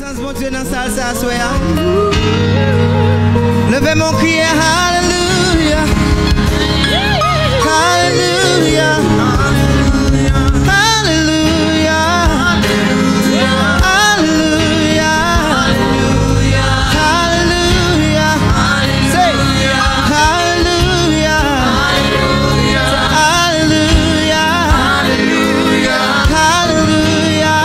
présence, mon Dieu, dans la salle, ça soit. Levez mon cri, Alléluia. Alléluia. Alléluia. Alléluia. Alléluia. Say Alléluia. Alléluia.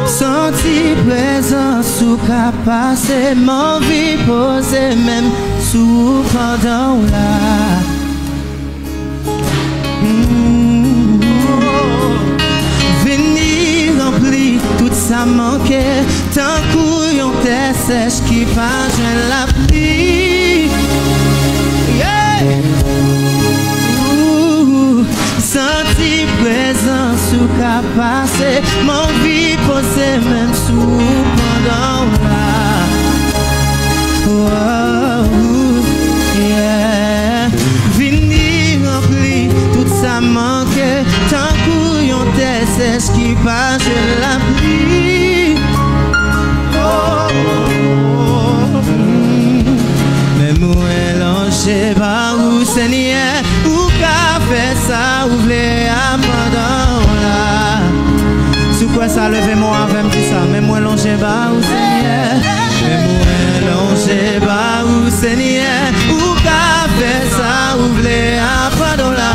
Senti présence sous capacité, mon vie posée même sous pendant là. Venir remplir tout ça manquait, tant couillon t'es sèche qui pas je la pluie. Senti présence sous capacité, mon vie posée même sous pendant là. Venir remplir tout ça manquait, tant couillon t'es sèche qui pas je la pluie. Mais moi l'ange par où Seigneur, où qu'a fait ça, où voulez abandon là. Sous quoi ça levez moi avec me dit ça, mais moi l'ange par où Seigneur, mais moi l'ange par où Seigneur, où qu'a fait ça, où voulez abandon là.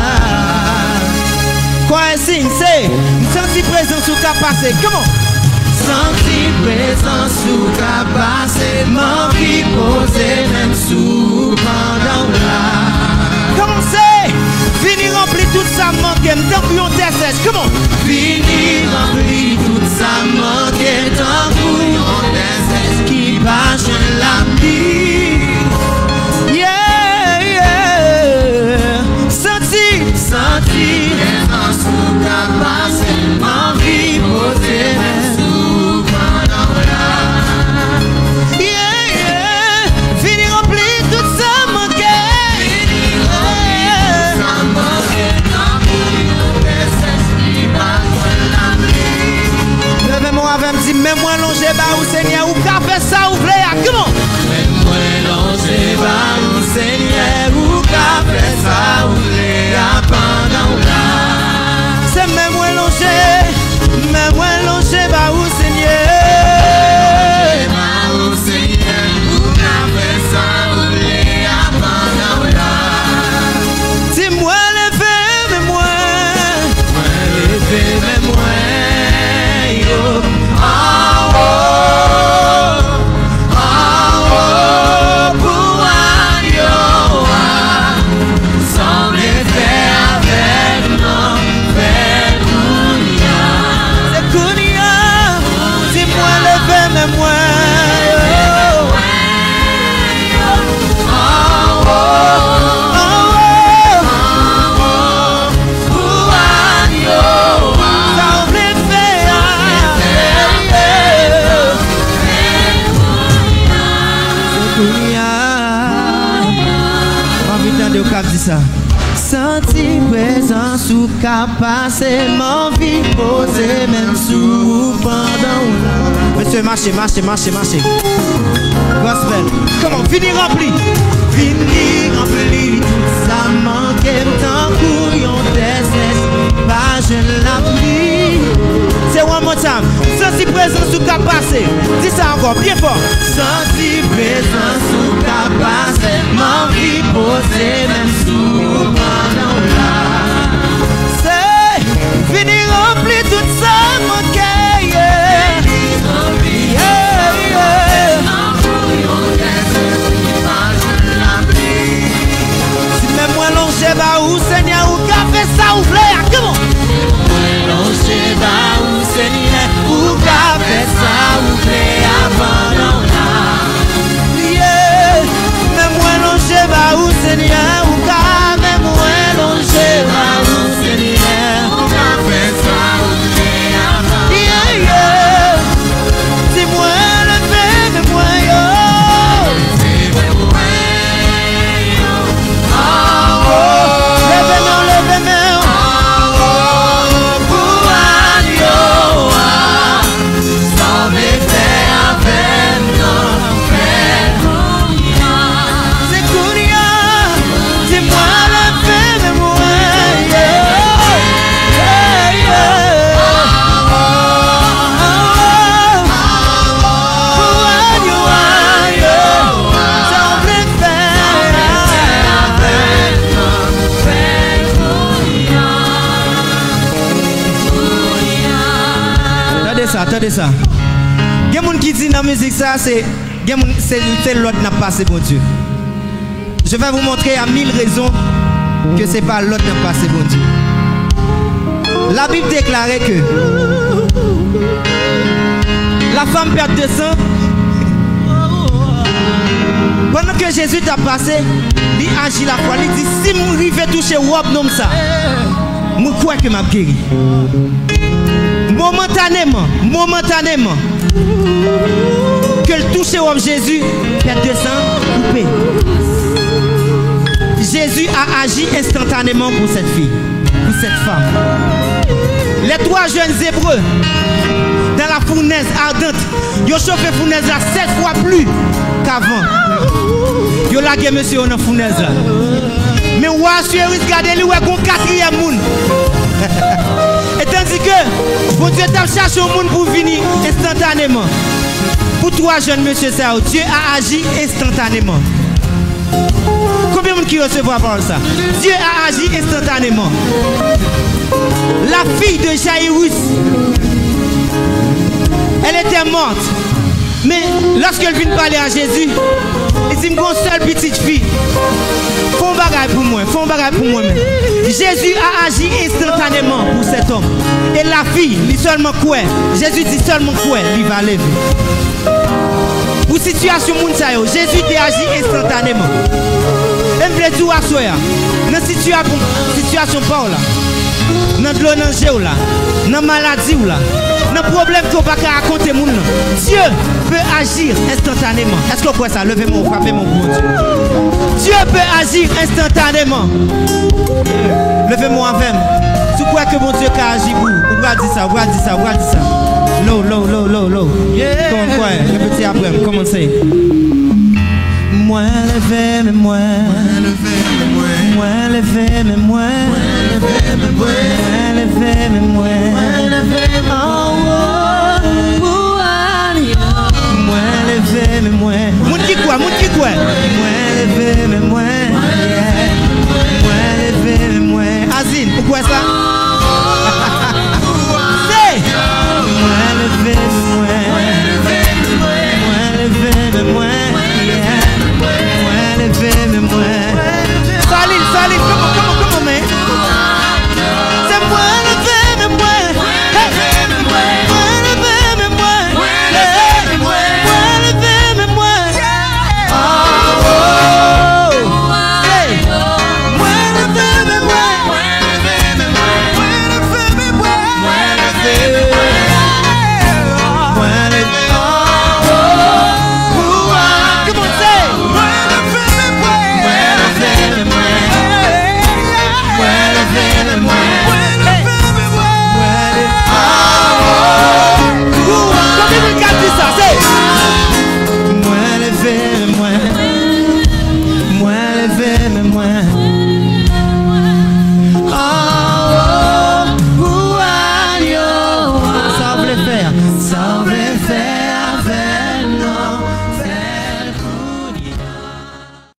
Quoi est signe, c'est senti présence sous qu'a passé, comment? Senti présence sous capacité, mon vie posée même sous pendant là. Comment c'est? Fini rempli tout ça manqué, tant que on t'essèche. Comment? Fini rempli tout ça manqué, tant que on t'essèche qui passe la vie. Yeah, yeah. Senti présence sous capacité, mon vie posée même sous pendant là. Yeah, yeah. Fini rempli tout ça manqué. Levez-moi avec me dit, mais moi longé bah ou Seigneur, ou qu'a fait ça, ou voulez à comment? Mais moi longé bah ou Seigneur, ou qu'a fait ça, ou voulez à pendant là. C'est même moi longé bah ou Seigneur. Bah ou Seigneur, ou qu'a fait ça, ou voulez à pendant là. Dis-moi levé, mais moi levé, mais moi. Senti présence sous capacité, mon vie posée même sous pendant là. Monsieur, marchez. Gospel, comment? Fini rempli tout ça manquait, tant couillon t'essèche, pas je la pluie. C'est one more time. Senti présence sous capacité, dis ça encore bien fort. Senti présence sous capacité, mon vie posée même sous pendant là. C'est fini rempli tout ça manquait, yeah. Yeah, yeah. Si même moi longé bah ou Seigneur, ou qu'a fait ça, ou voulez à comment? Longé bah ou Seigneur, ou qu'a fait ça, ou voulez abandon là. attendez ça. Il y a des gens qui disent dans la musique ça, c'est l'autre n'a pas passé, bon Dieu. Je vais vous montrer à 1000 raisons que c'est pas l'autre n'a pas passé, bon Dieu. La Bible déclarait que la femme perd de sang. Pendant que Jésus t'a passé, il agit la foi. Il dit si je vais toucher Wop nom ça, je crois que m'a guéri. Momentanément, que le toucher Wop Jésus, perd de sang, coupé. Jésus a agi instantanément pour cette fille, pour cette femme. Les 3 jeunes Hébreux dans la fournaise ardente, ils ont chauffé la fournaise là 7 fois plus qu'avant. Ils ont lagué monsieur dans la fournaise là. Mais roi Suéris regardez lui avec un 4e monde. Et tandis que bon Dieu t'a cherché au monde pour venir instantanément. Pour 3 jeunes monsieur ça, Dieu a agi instantanément. Combien de monde qui recevra la parole ça? Dieu a agi instantanément. La fille de Jairus, elle était morte. Mais lorsqu'elle vient parler à Jésus, il dit, mon seule petite fille, font bagaille pour moi, Jésus a agi instantanément pour cet homme. Et la fille, il seulement quoi? Jésus dit seulement quoi? Il va lever. Pour situation Mounsayo, Jésus a agi instantanément. Et je veux dire à soi, dans situation pas là, dans de l'eau, dans le là, dans la maladie là, dans le problème qu'on ne peut pas raconter, Dieu peut agir instantanément. Est-ce que vous pouvez ça? Levez-moi, frappez mon bon Dieu. Dieu peut agir instantanément. Levez-moi avec moi. Tu crois que mon Dieu peut agir pour vous? Vous pouvez dire ça, vous pouvez dire ça, vous pouvez dire ça. Low. Comment quoi? Répétez après, commencez. Moi levé, mais moi levé, mais moi Moun qui quoi?